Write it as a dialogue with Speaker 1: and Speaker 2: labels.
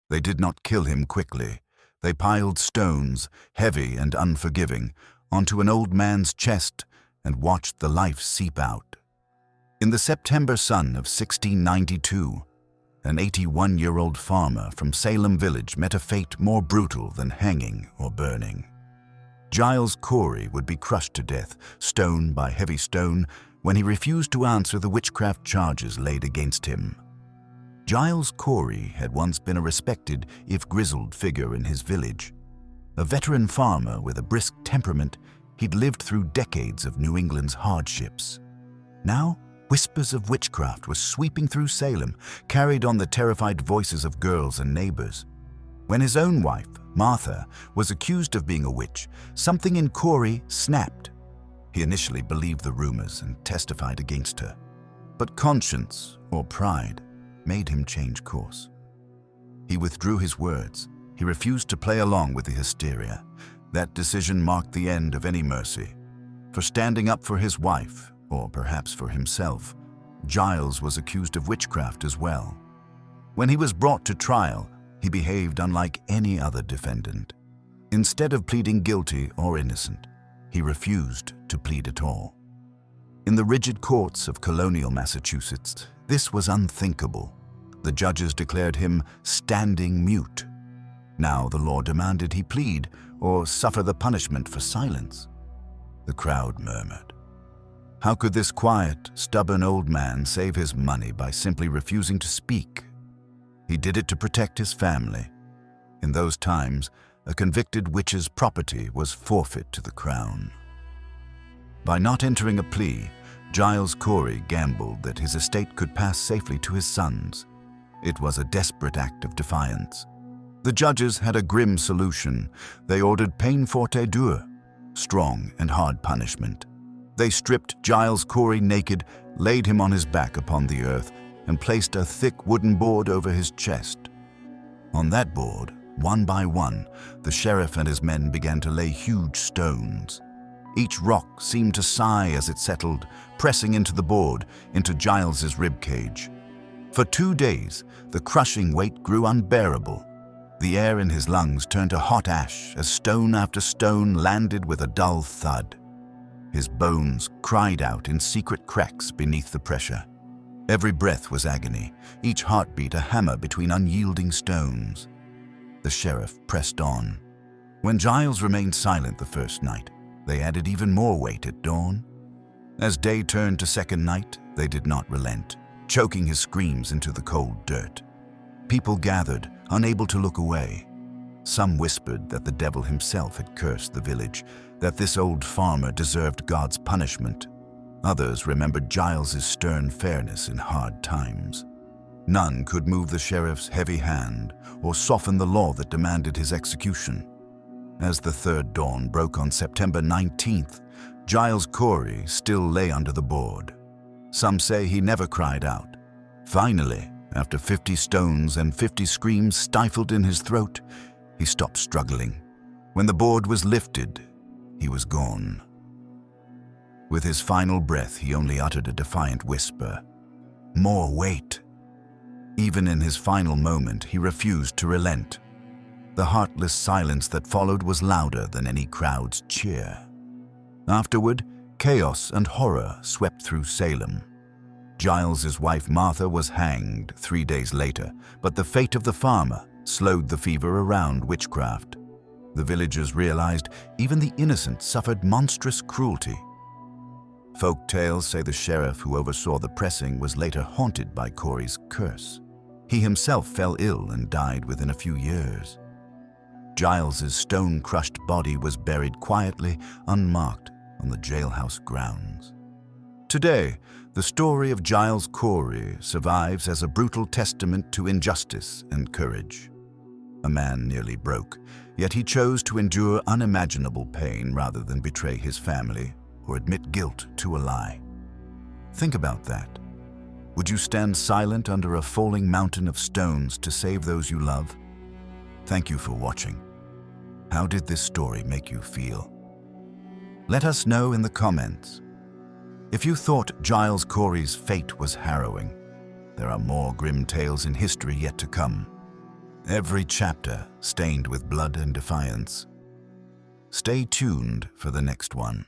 Speaker 1: They did not kill him quickly. They piled stones, heavy and unforgiving, onto an old man's chest and watched the life seep out. In the September sun of 1692, an 81-year-old farmer from Salem village met a fate more brutal than hanging or burning. Giles Cory would be crushed to death, stone by heavy stone, when he refused to answer the witchcraft charges laid against him. Giles Cory had once been a respected, if grizzled, figure in his village. A veteran farmer with a brisk temperament, he'd lived through decades of New England's hardships. Now, whispers of witchcraft were sweeping through Salem, carried on the terrified voices of girls and neighbors. When his own wife, Martha, was accused of being a witch, something in Cory snapped. He initially believed the rumors and testified against her. But conscience, or pride, made him change course. He withdrew his words. He refused to play along with the hysteria. That decision marked the end of any mercy. For standing up for his wife, or perhaps for himself, Giles was accused of witchcraft as well. When he was brought to trial, he behaved unlike any other defendant. Instead of pleading guilty or innocent, he refused to plead at all. In the rigid courts of colonial Massachusetts, this was unthinkable. The judges declared him standing mute. Now the law demanded he plead or suffer the punishment for silence. The crowd murmured. How could this quiet, stubborn old man save his money by simply refusing to speak? He did it to protect his family. In those times, a convicted witch's property was forfeit to the crown. By not entering a plea, Giles Cory gambled that his estate could pass safely to his sons. It was a desperate act of defiance. The judges had a grim solution. They ordered peine forte dure, strong and hard punishment. They stripped Giles Cory naked, laid him on his back upon the earth, and placed a thick wooden board over his chest. On that board, one by one, the sheriff and his men began to lay huge stones. Each rock seemed to sigh as it settled, pressing into the board, into Giles's ribcage. For 2 days, the crushing weight grew unbearable. The air in his lungs turned to hot ash as stone after stone landed with a dull thud. His bones cried out in secret cracks beneath the pressure. Every breath was agony, each heartbeat a hammer between unyielding stones. The sheriff pressed on. When Giles remained silent the first night, they added even more weight at dawn. As day turned to second night, they did not relent, choking his screams into the cold dirt. People gathered, unable to look away. Some whispered that the devil himself had cursed the village, that this old farmer deserved God's punishment. Others remembered Giles's stern fairness in hard times. None could move the sheriff's heavy hand or soften the law that demanded his execution. As the third dawn broke on September 19th, Giles Cory still lay under the board. Some say he never cried out. Finally, after 50 stones and 50 screams stifled in his throat, he stopped struggling. When the board was lifted, he was gone. With his final breath, he only uttered a defiant whisper. More weight. Even in his final moment, he refused to relent. The heartless silence that followed was louder than any crowd's cheer. Afterward, chaos and horror swept through Salem. Giles's wife Martha was hanged 3 days later, but the fate of the farmer slowed the fever around witchcraft. The villagers realized even the innocent suffered monstrous cruelty. Folk tales say the sheriff who oversaw the pressing was later haunted by Cory's curse. He himself fell ill and died within a few years. Giles's stone-crushed body was buried quietly, unmarked, on the jailhouse grounds. Today, the story of Giles Cory survives as a brutal testament to injustice and courage. A man nearly broke, yet he chose to endure unimaginable pain rather than betray his family or admit guilt to a lie. Think about that. Would you stand silent under a falling mountain of stones to save those you love? Thank you for watching. How did this story make you feel? Let us know in the comments. If you thought Giles Cory's fate was harrowing, there are more grim tales in history yet to come. every chapter stained with blood and defiance. Stay tuned for the next one.